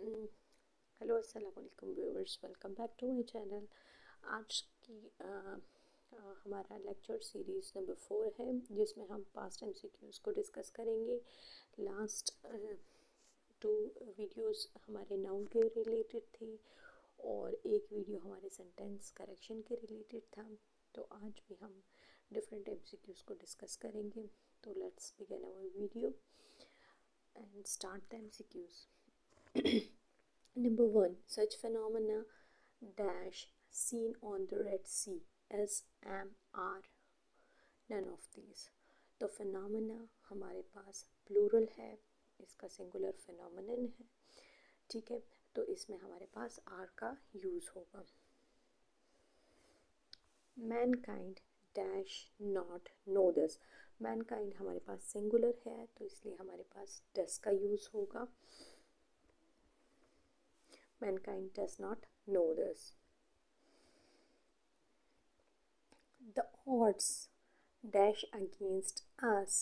Hello अस्सलाम वालेकुम viewers, welcome back to my channel. आज की हमारा लेक्चर सीरीज़ नंबर 4 है, जिसमें हम पास्ट एमसीक्यूज़ को डिस्कस करेंगे। लास्ट 2 वीडियोस हमारे नाउन के रिलेटेड थी और एक वीडियो हमारे सेंटेंस करेक्शन के रिलेटेड था। तो आज भी हम डिफरेंट एमसीक्यूज़ को डिस्कस करेंगे। तो let's begin our video and start the MCQs. Number 1. Such phenomena dash seen on the Red Sea as are none of these. तो phenomena हमारे पास प्लूरल है, इसका सिंगुलर phenomenon है, ठीक है। तो इसमें हमारे पास are का यूज़ होगा। Mankind dash not know this. Mankind हमारे पास सिंगुलर है, तो इसलिए हमारे पास does का यूज़ होगा। Mankind does not know this. The odds dash against us.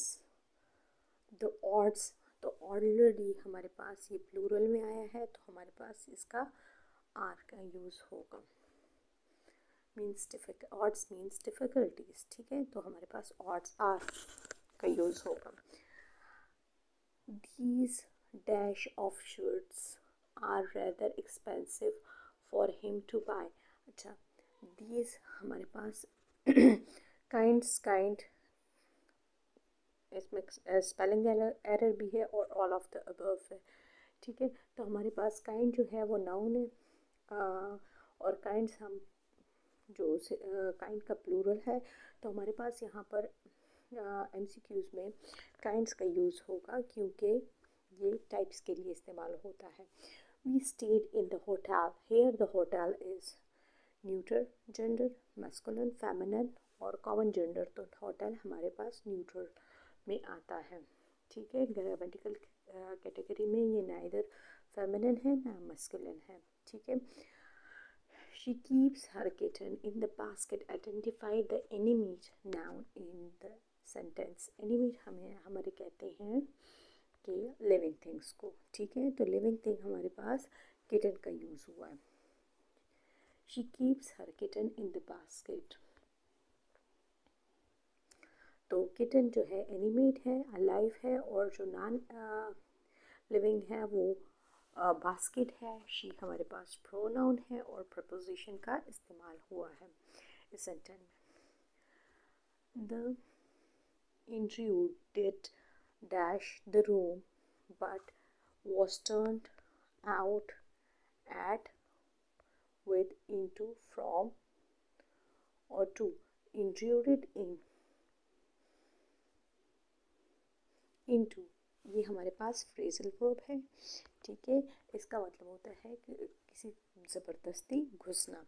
The odds, तो ऑलरेडी हमारे पास ये प्लूरल में आया है, तो हमारे पास इसका आर का यूज़ होगा। odds means difficulties, ठीक है। तो हमारे पास odds आर का यूज़ होगा। These dash of shirts are rather expensive for him to buy. अच्छा, these हमारे पास kind इसमें स्पेलिंग एरर भी है और ऑल ऑफ द अबव है, ठीक है। तो हमारे पास काइंड जो है वो नाउन है और काइंड्स हम जो काइंड का प्लूरल है, तो हमारे पास यहाँ पर एमसीक्यूज़ में काइंड्स का यूज़ होगा, क्योंकि ये टाइप्स के लिए इस्तेमाल होता है। We stayed in the hotel, here the hotel is neutral gender, masculine, feminine और कॉमन जेंडर। तो होटल हमारे पास न्यूट्रल में आता है, ठीक है। ग्रामेटिकल कैटेगरी में ये नाइदर फेमिनिन है ना मैस्कुलिन है, ठीक है। She keeps her kitten in the basket. Identify the animate noun in the sentence. Animate हमारे कहते हैं कि लिविंग थिंग्स को, ठीक है। तो लिविंग थिंग हमारे पास किटन का यूज़ हुआ है। She keeps her kitten in the basket. तो किटन जो है एनिमेट है, अलाइव है, और जो नॉन लिविंग है वो बास्केट है। शी हमारे पास प्रोनाउन है और प्रपोजिशन का इस्तेमाल हुआ है इस सेंटेंस में। The intrude did dash the room but was turned out at, with, into, from और to। intruded into ये हमारे पास फ्रेजल वर्ब है, ठीक है। इसका मतलब होता है कि किसी ज़बरदस्ती घुसना।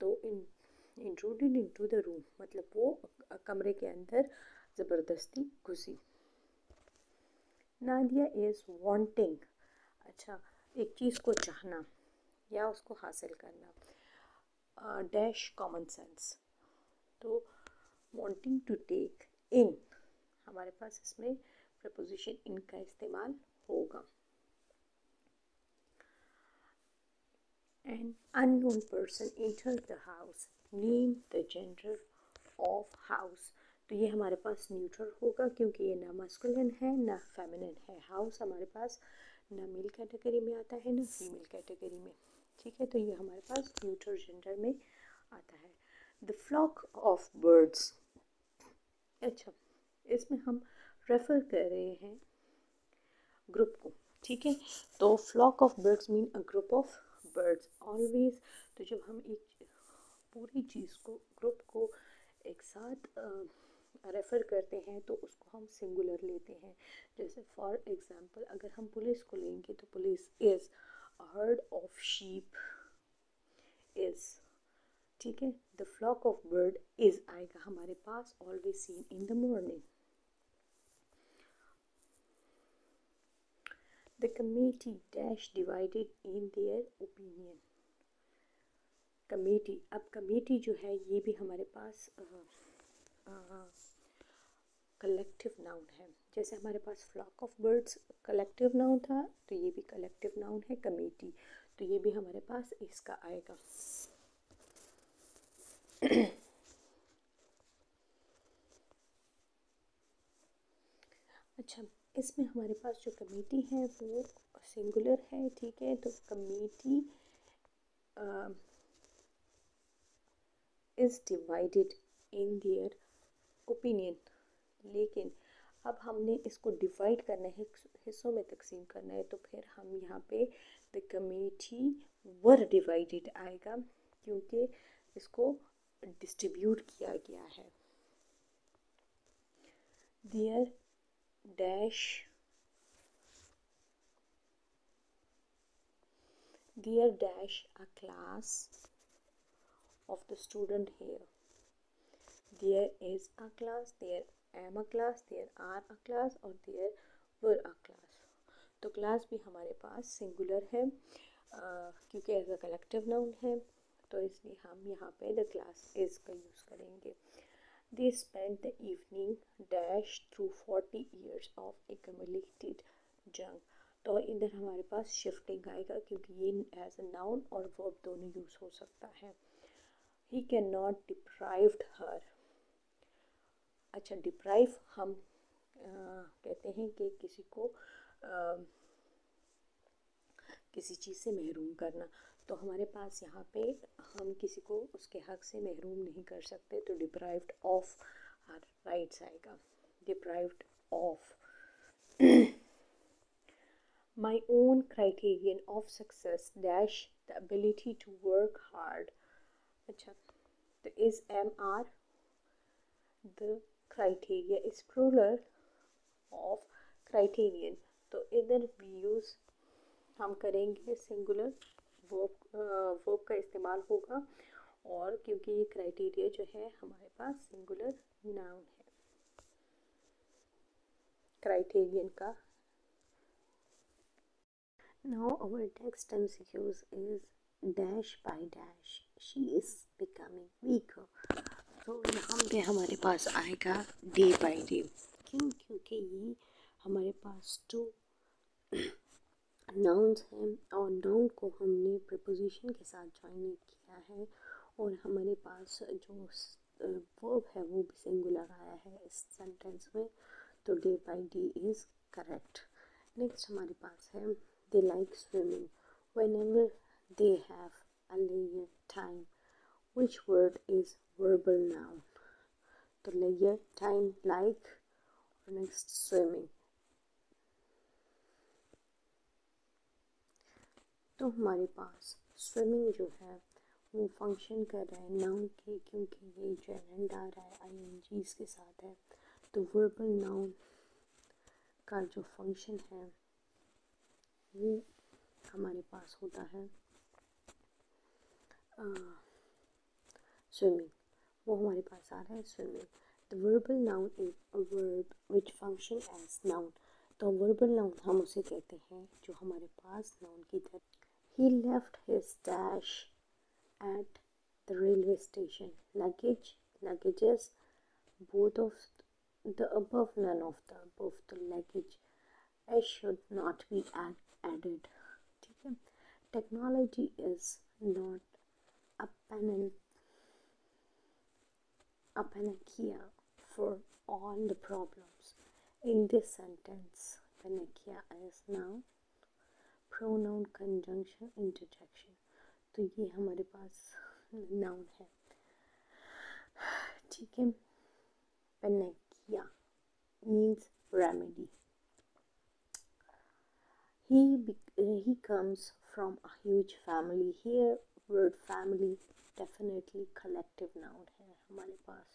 तो इंट्रूडेड इनटू द रूम मतलब वो कमरे के अंदर ज़बरदस्ती घुसी। नादिया इज़ वांटिंग, अच्छा, एक चीज़ को चाहना या उसको हासिल करना, डैश कॉमन सेंस। तो वांटिंग टू टेक इन हमारे पास इसमें प्रपोजिशन इन का इस्तेमाल होगा। An unknown person entered the house. Name the gender of house. तो ये हमारे पास न्यूट्रल होगा, क्योंकि ये ना मास्कुलिन है ना फेमिनिन है। हाउस हमारे पास ना मेल कैटेगरी में आता है ना फीमेल कैटेगरी में, ठीक है। तो ये हमारे पास न्यूट्रल जेंडर में आता है। द फ्लॉक ऑफ बर्ड्स, अच्छा, इसमें हम रेफर कर रहे हैं ग्रुप को, ठीक है। तो flock of birds mean a group of birds always. तो जब हम एक पूरी चीज़ को, ग्रुप को एक साथ रेफ़र करते हैं तो उसको हम सिंगुलर लेते हैं। जैसे फॉर एग्ज़ाम्पल अगर हम पुलिस को लेंगे तो police is a herd of sheep is, ठीक है। The flock of bird is आएगा हमारे पास always seen in the morning. The committee dash divided in their opinion. Committee, अब कमेटी जो है ये भी हमारे पास कलेक्टिव नाउन है। जैसे हमारे पास flock of birds collective noun था, तो ये भी कलेक्टिव नाउन है कमेटी, तो ये भी हमारे पास इसका आएगा। अच्छा, इसमें हमारे पास जो कमेटी है वो सिंगुलर है, ठीक है, तो committee is divided in their opinion. लेकिन अब हमने इसको डिवाइड करना है, हिस्सों में तकसीम करना है, तो फिर हम यहाँ पे द कमेटी वर डिवाइडेड आएगा, क्योंकि इसको डिस्ट्रीब्यूट किया गया है। There dash there dash a class of the student here. There is a class, there am a class, there are a class और there were a class। तो class भी हमारे पास सिंगुलर है, क्योंकि एज अ कलेक्टिव नाउन है, तो इसलिए हम यहाँ पे द क्लास इज का यूज़ करेंगे। They spent the evening dash through 40 years of accumulated junk। तो इधर हमारे पास शिफ्टिंग आएगा, क्योंकि ये एज अ नाउन और वर्ब दोनों यूज़ हो सकता है। He cannot deprived her। अच्छा, डिप्राइव हम कहते हैं कि किसी को किसी चीज़ से महरूम करना, तो हमारे पास यहाँ पे हम किसी को उसके हक से महरूम नहीं कर सकते, तो डिप्राइव्ड ऑफ हर राइट्स आएगा, deprived of. My own criterion of success dash the ability to work hard। अच्छा, तो is am are the criteria is plural of criterion, तो इधर we use हम करेंगे सिंगुलर वर्ब का इस्तेमाल होगा, और क्योंकि ये क्राइटेरिया जो है हमारे पास सिंगुलर नाउन है, क्राइटेरियन का। Now our text MCQs is dash by dash she is becoming weaker। तो यहाँ पे हमारे पास आएगा डे बाई डे, क्यों? क्योंकि ये हमारे पास टू नाउन्स हैं, और नाउन को हमने प्रपोजिशन के साथ ज्वाइन किया है, और हमारे पास जो वर्ब है वो भी सिंगुलर आया है इस सेंटेंस में, तो day by day is correct. Next हमारे पास है they like swimming whenever they have a leisure time। which word is verbal noun? तो leisure time like, और next swimming। तो हमारे पास स्विमिंग जो है वो फंक्शन कर रहा है नाउन के, क्योंकि ये जेरेंड आ रहा है आईएनजी के साथ है, तो वर्बल नाउन का जो फंक्शन है वो हमारे पास होता है स्विमिंग, वो हमारे पास आ रहा है swimming. The verbal noun is a verb which function as noun. तो वर्बल नाउन हम उसे कहते हैं जो हमारे पास नाउन की तरह। He left his dash at the railway station। luggages, both of the above, none of the above, the luggage s should not be added, ठीक है। Technology is not a panacea for all the problems। in this sentence panacea is noun, pronoun, conjunction, interjection, तो ये हमारे पास noun है, ठीक है। panacea means remedy। he comes from a huge family। here word family definitely collective noun है हमारे पास,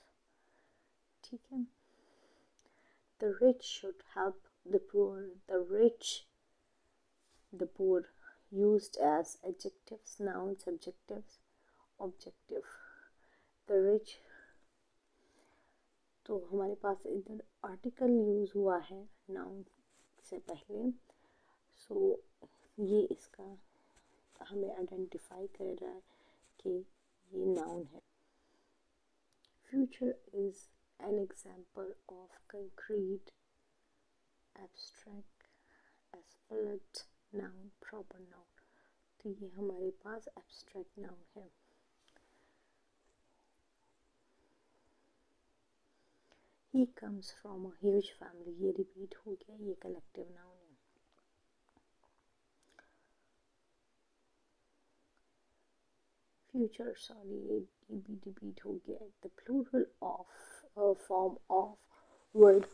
ठीक है। the rich should help the poor। the poor used as adjectives, nouns, subjectives, objective। the rich, तो हमारे पास इधर article use हुआ है noun से पहले, सो ये इसका हमें आइडेंटिफाई कर रहा है कि ये नाउन है। Future is an example of concrete abstract, एस्पेलेट, नाउन, प्रॉपर नाउन। तो ये हमारे पास एब्स्ट्रैक्ट नाउन है। He comes from a huge family, ये रिपीट हो गया, ये कलेक्टिव नाउन है। फ्यूचर, सॉरी ये भी रिपीट हो गया। The plural of form of word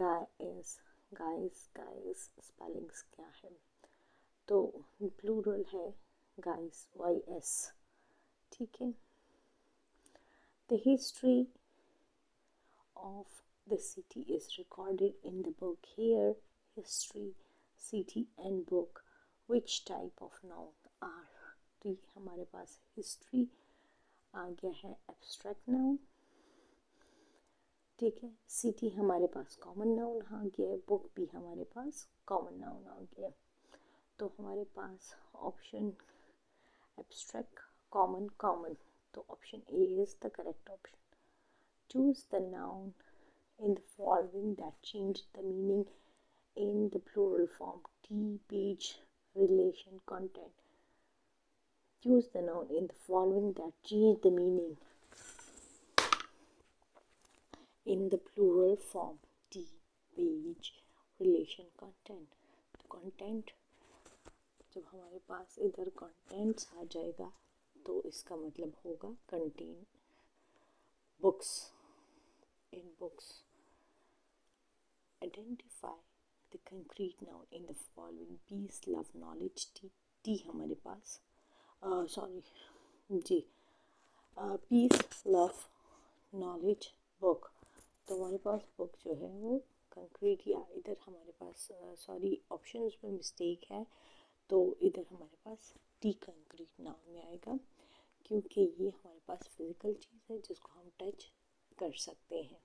guy is, guys spellings क्या है? तो प्लूरल है गाइस, YS, ठीक है। The history of the city is recorded in the book. Here, history, city and book. Which type of noun are? तो ये हमारे पास history आ गया है abstract noun, ठीक है। city हमारे पास common noun आ गया है, book भी हमारे पास common noun आ गया। तो हमारे पास option abstract, common, common, तो option A is the correct option. Choose the noun in the following that change the meaning in the plural form. T, page, relation, content. Choose the noun in the following that change the meaning in the plural form. T, page, relation, content. तो content जब हमारे पास इधर contents आ जाएगा तो इसका मतलब होगा contain books, in books. Identify the concrete noun in the following. Peace, love, knowledge. T हमारे पास सॉरी जी, पीस, लव, नॉलेज, बुक। तो हमारे पास बुक जो है वो कंक्रीट, या इधर हमारे पास सॉरी ऑप्शंस में मिस्टेक है, तो इधर हमारे पास टी कंक्रीट नाउन में आएगा, क्योंकि ये हमारे पास फिजिकल चीज़ है जिसको हम टच कर सकते हैं।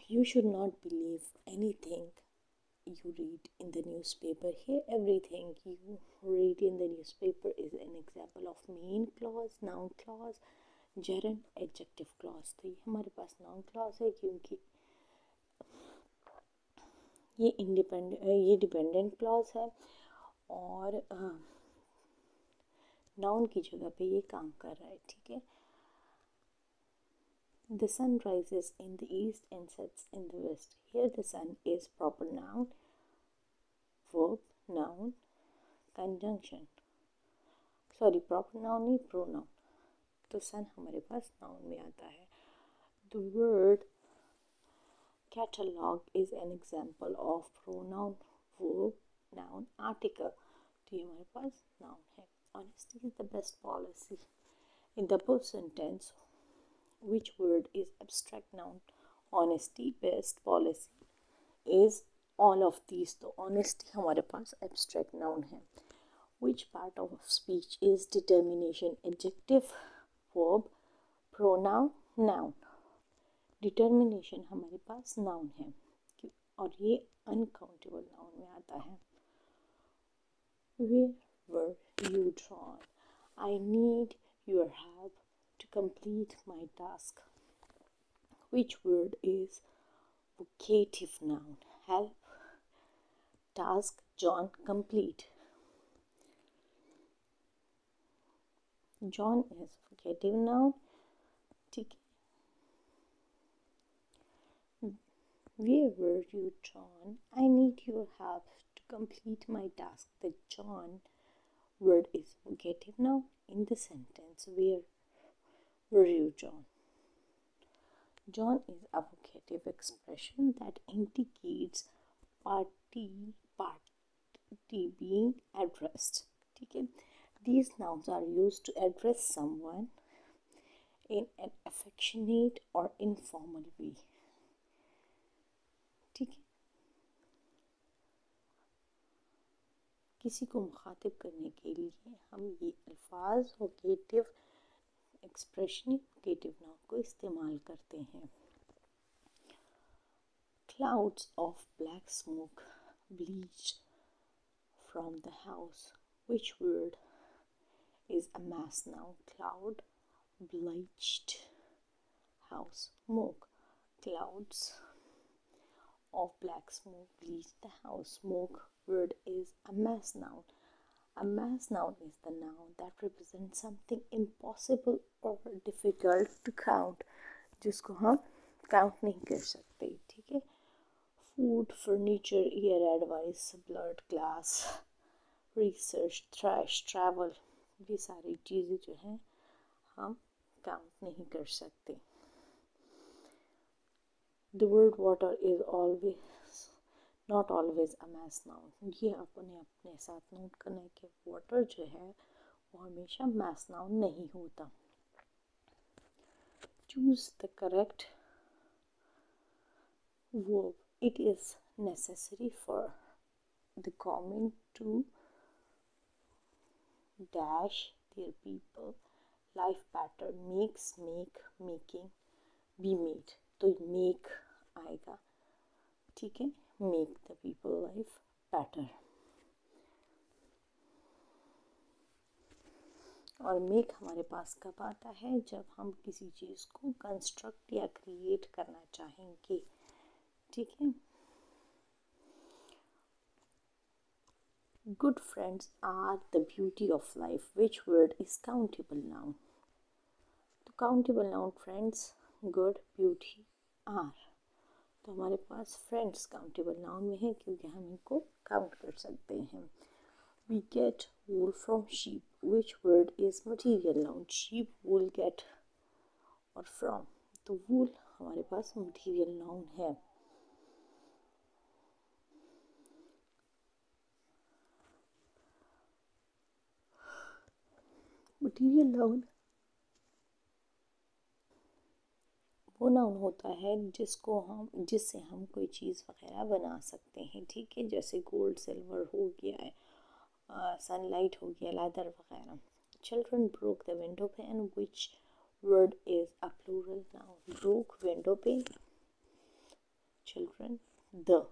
You should not believe anything you read in the newspaper. Here, everything you read in the newspaper is an example of main clause, noun clause, gerund, adjective clause. तो ये हमारे पास noun clause है, क्योंकि ये dependent clause है और noun की जगह पे ये काम कर रहा है, ठीक है। The sun rises in the east and sets in the west. Here the sun is proper noun, verb, noun, conjunction. Sorry proper noun नहीं, प्रोनाउन। तो सन हमारे पास नाउन में आता है। The word catalog is an example of pronoun, verb, noun, article. तो ये हमारे पास नाउन है। Honesty is the best policy. In the present tense, which word is abstract noun? Honesty, best, policy is all of these. तो honesty हमारे पास abstract noun है। Which part of speech is determination? Adjective, verb, pronoun, noun. Determination हमारे पास noun है और ये uncountable noun में आता है। Where were you drawn? I need your help to complete my task. Which word is vocative noun? Help, task, John, complete. John is vocative noun, ठीक है। Where were you drawn? I need your help to complete my task. The John word is vocative noun in the sentence. Where were you drawn? John is a vocative expression that indicates party being addressed, ठीक है। These nouns are used to address someone in an affectionate or informal way, ठीक है। किसी को मुखातिब करने के लिए हम ये अल्फाज वोकेटिव एक्सप्रेशन, वोकेटिव नाउन को इस्तेमाल करते हैं। Clouds of black smoke bleached from the house. Which word is a mass noun? Cloud, bleached, house, smoke. Clouds of black smoke bleached the house. Smoke word is a mass noun. A mass noun is the noun that represents something impossible or difficult to count, जिसको हम count नहीं कर सकते, ठीक है. Food, furniture, year advice, blood, glass, research, trash, travel, ये सारी चीज़ें जो हैं हम काउंट नहीं कर सकते. The word water is always not always a mass noun. ये आपने अपने साथ नोट करना है कि वाटर जो है वो हमेशा mass noun नहीं होता. Choose the correct verb. It is necessary for the government to dash their people life better. Makes, make, making, be made. तो make आएगा, ठीक है. Make the people life better. और मेक हमारे पास कब आता है? जब हम किसी चीज़ को कंस्ट्रक्ट या क्रिएट करना चाहेंगे, ठीक है. Good friends are the beauty of life. Which word is countable noun? तो countable noun friends, good, beauty, are. तो हमारे पास फ्रेंड्स काउंटेबल नाउन में है क्योंकि हम इनको काउंट कर सकते हैं. We get wool from sheep. Which word is material noun? Sheep, wool, get और from. तो wool हमारे पास material noun है. Material noun वो नाउन होता है जिससे हम कोई चीज़ वगैरह बना सकते हैं, ठीक है. जैसे गोल्ड, सिल्वर हो गया है, सनलाइट हो गया, लेदर वगैरह. Children broke the window pane. Which word is a plural noun? Broke window पे, चिल्ड्रन, द.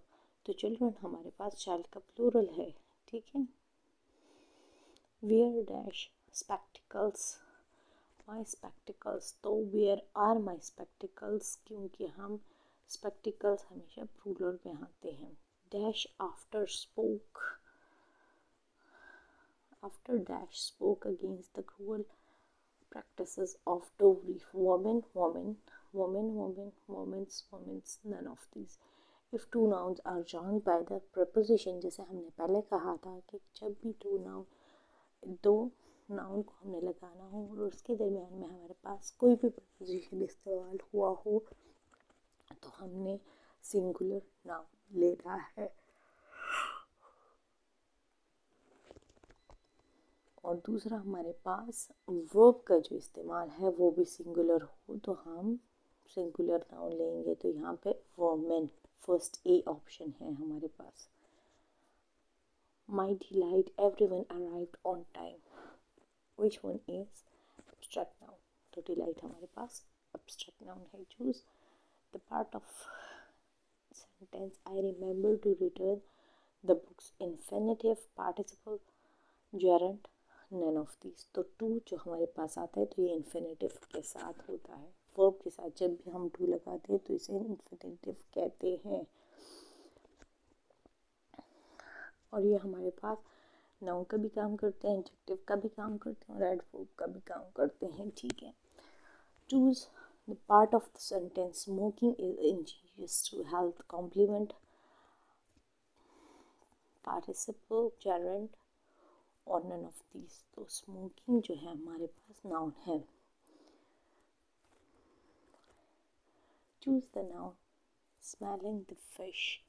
तो चिल्ड्रन हमारे पास चाइल्ड का प्लूरल है, ठीक है. Where dash spectacles. My spectacles. तो वेयर आर माई स्पेक्टिकल्स, क्योंकि हम स्पेक्टिकल्स हमेशा प्लूरल में आते हैं. Dash after spoke. After dash spoke against the cruel practices of dowry. Woman, woman, woman, woman, women's, women's, none of these. If two nouns are joined by the preposition, जैसे हमने पहले कहा था कि जब भी दो नाउन को हमने लगाना हो और उसके दरमियान में हमारे पास कोई भी प्रपोजिशन इस्तेमाल हुआ हो तो हमने सिंगुलर नाउन लेना है. और दूसरा हमारे पास वर्ब का जो इस्तेमाल है वो भी सिंगुलर हो तो हम सिंगुलर नाउन लेंगे. तो यहाँ पे वोमेन फर्स्ट ए ऑप्शन है हमारे पास. My delight everyone arrived on time. Which one is abstract noun? तो डिलाइट हमारे पास एब्स्ट्रैक्ट नाउन है. Choose the part of sentence. I remember to return the books. Infinitive, participle, gerund, none of these. तो to जो हमारे पास आता है तो ये इन्फिनेटिव के साथ होता है. वर्ब के साथ जब भी हम टू लगाते हैं तो इसे इन्फिनेटिव कहते हैं. और ये हमारे पास नाउन का भी काम करते हैं, एडजेक्टिव का भी काम करते हैं और एडवर्ब का भी काम करते हैं, ठीक है. Choose the part of the sentence. Smoking is injurious to health. Complement, participle, gerund और नन ऑफ दीज. तो स्मोकिंग जो है हमारे पास नाउन है. Choose the noun. Smelling the fish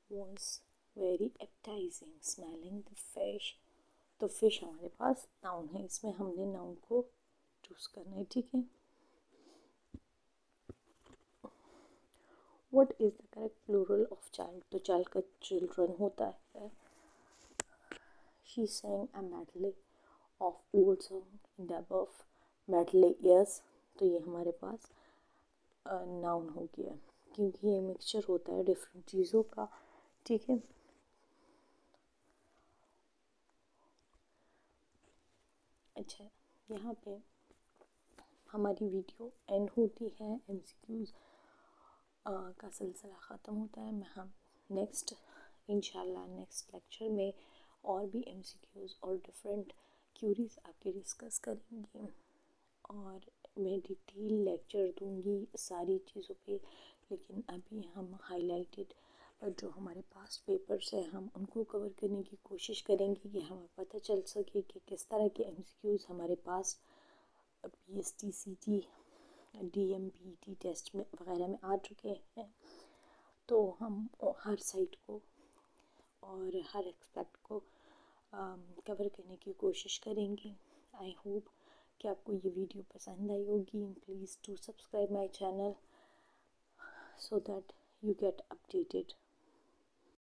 was very appetising. Smelling the fish. तो fish हमारे पास नाउन है, इसमें हमने नाउन को चूज करना है, ठीक है. What is the correct plural of child? तो चाइल्ड का चिल्ड्रन होता है. She sang a medley of old song in the above. medley yes. तो ये हमारे पास नाउन हो गया क्योंकि ये मिक्सचर होता है डिफरेंट चीज़ों का, ठीक है. अच्छा, यहाँ पे हमारी वीडियो एंड होती है. एमसीक्यूज का सिलसिला ख़त्म होता है। मैं हम नेक्स्ट इंशाल्लाह नेक्स्ट लेक्चर में और भी MCQs और डिफरेंट क्यूरीज आपके डिस्कस करेंगे और मैं डिटेल लेक्चर दूंगी सारी चीज़ों पे। लेकिन अभी हम हाईलाइटेड जो हमारे पास पेपर्स हैं हम उनको कवर करने की कोशिश करेंगे कि हमें पता चल सके कि किस तरह के MCQs हमारे पास PST CT DMPT टेस्ट में वगैरह में आ चुके हैं। तो हम हर साइट को और हर एक्सपेक्ट को कवर करने की कोशिश करेंगे। आई होप कि आपको ये वीडियो पसंद आई होगी। Please do subscribe my channel so that you get updated